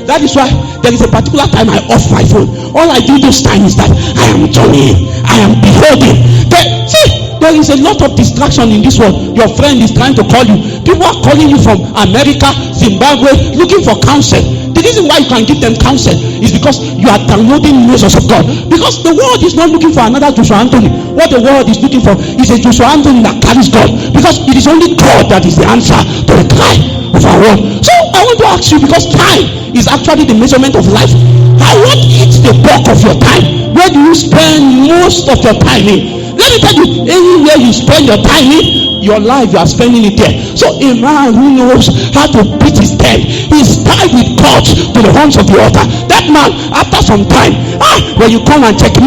That is why there is a particular time I off my phone. All I do this time is that I am journeying, I am beholding. There is a lot of distraction in this world. Your friend is trying to call you. People are calling you from America, Zimbabwe, looking for counsel. The reason why you can give them counsel is because you are downloading measures of God. Because the world is not looking for another Joshua Anthony. What the world is looking for is a Joshua Anthony that carries God. Because it is only God that is the answer to the cry of our world. So I want to ask you, because time is actually the measurement of life. What is the bulk of your time? Where do you spend most of your time in? Let me tell you, anywhere you spend your time in, your life, you are spending it there. So a man who knows how to beat his tent, he's tied with cords to the horns of the altar. That man, after some time, when you come and check, it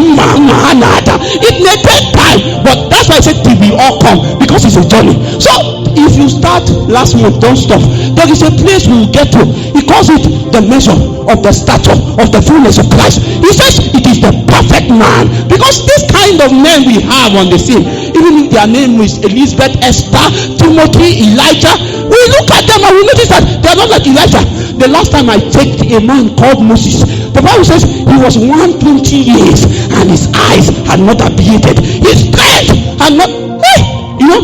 may take time, but that's why I said till we all come, because it's a journey. So if you start last month, don't stop. There is a place we will get to. He calls it the measure of the stature of the fullness of Christ. He says it is the perfect man, because this kind of men we have on the scene, even if their name is Elizabeth, Esther, Timothy, Elijah, we look at them and we notice that they are not like Elijah. The last time I checked, a man called Moses, the Bible says he was 120 years and his eyes had not appeared. His strength had not.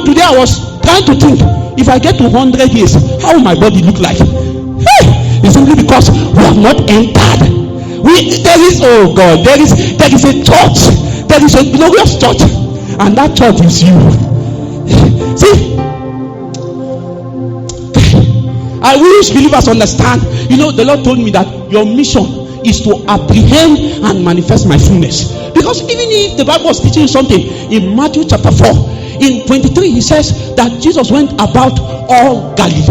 Today I was trying to think, if I get to 100 years, how will my body look like? It's simply because we have not entered. There is a church. There is a glorious church, and that church is you. See, I wish believers understand. The Lord told me that your mission is to apprehend and manifest my fullness. Because even if the Bible was teaching something in Matthew chapter 4, in 23, he says that Jesus went about all Galilee.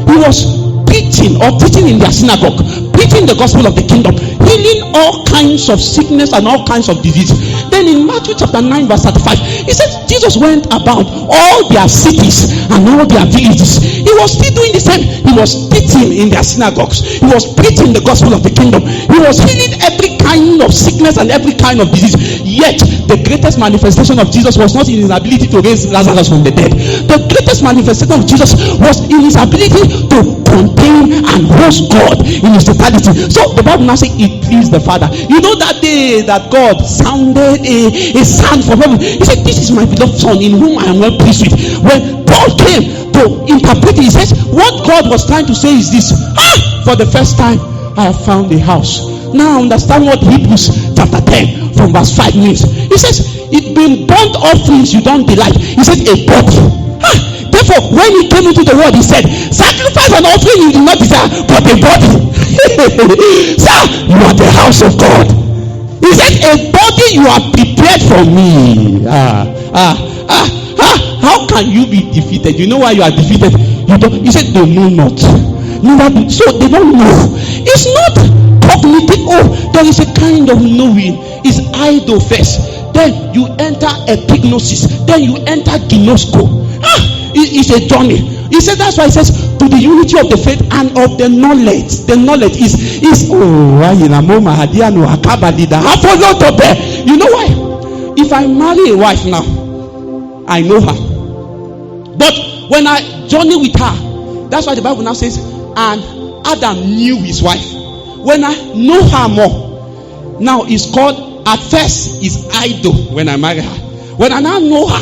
He was preaching or teaching in their synagogue, preaching the gospel of the kingdom, healing all kinds of sickness and all kinds of disease. Then in Matthew chapter 9 verse 35, he says Jesus went about all their cities and all their villages. He was still doing the same. He was teaching in their synagogues. He was preaching the gospel of the kingdom. He was healing every kind of sickness and every kind of disease. Yet the greatest manifestation of Jesus was not in his ability to raise Lazarus from the dead. The greatest manifestation of Jesus was in his ability to contain and host God in his totality. So the Bible now says it pleased the Father. That day that God sounded a sound from heaven, he said, this is my beloved son in whom I am well pleased with. When Paul came to interpret it, he says what God was trying to say is this: for the first time I have found a house. Now understand what Hebrews chapter 10 from verse 5 means. He says, it being burnt offerings you don't delight. He said a body. Therefore, when he came into the world, he said, sacrifice and offering you do not desire, but a body. Sir, you are the house of God. He said, a body you are prepared for me. How can you be defeated? You know why you are defeated? He said, they know not. So they don't know. It's not cognitive. There is a kind of knowing. It's idle first. Then you enter epignosis. Then you enter ginosko. It's a journey. He said that's why he says to the unity of the faith and of the knowledge. The knowledge is you know why? If I marry a wife now, I know her. But when I journey with her, that's why the Bible now says, and Adam knew his wife. When I know her more, now it's called, at first is idle when I marry her. When I now know her,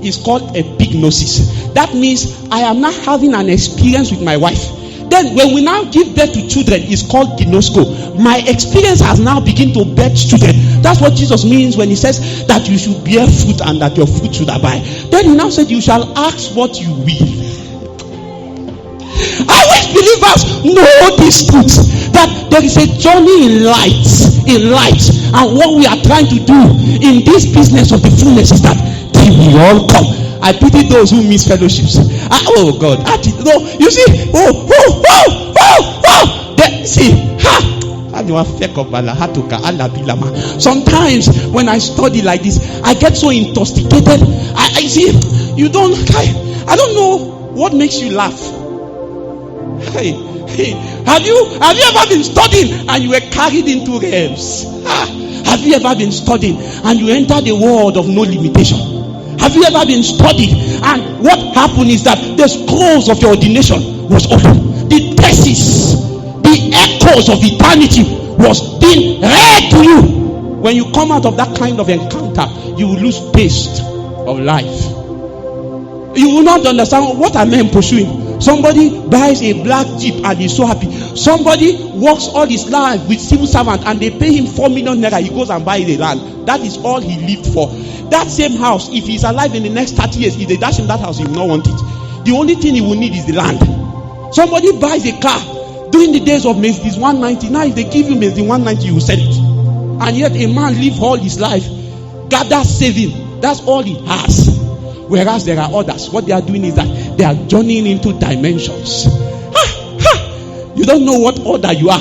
it's called epignosis. That means I am now having an experience with my wife. Then when we now give birth to children, it's called ginosko. My experience has now begun to birth children. That's what Jesus means when he says that you should bear fruit and that your fruit should abide. Then he now said you shall ask what you will. I wish believers know this truth, that there is a journey in light, and what we are trying to do in this business of the fullness is that we all come. I pity those who miss fellowships. Oh God, you see, sometimes when I study like this, I get so intoxicated. I see, I don't know what makes you laugh. Hey, have you ever been studying and you were carried into realms? Have you ever been studying and you entered the world of no limitation? Have you ever been studying and what happened is that the scrolls of your ordination was open? The The echoes of eternity was being read to you. When you come out of that kind of encounter, you will lose taste of life. You will not understand what are men pursuing. Somebody buys a black Jeep and is so happy. Somebody works all his life with civil servant and they pay him 4 million naira. He goes and buys the land. That is all he lived for. That same house, if he's alive in the next 30 years, if they dash him that house, he will not want it. The only thing he will need is the land. Somebody buys a car during the days of Mercedes 190. Now if they give you Mercedes 190, you will sell it. And yet a man live all his life, gather saving. That's all he has. Whereas there are others, what they are doing is that they are journeying into dimensions. You don't know what order you are.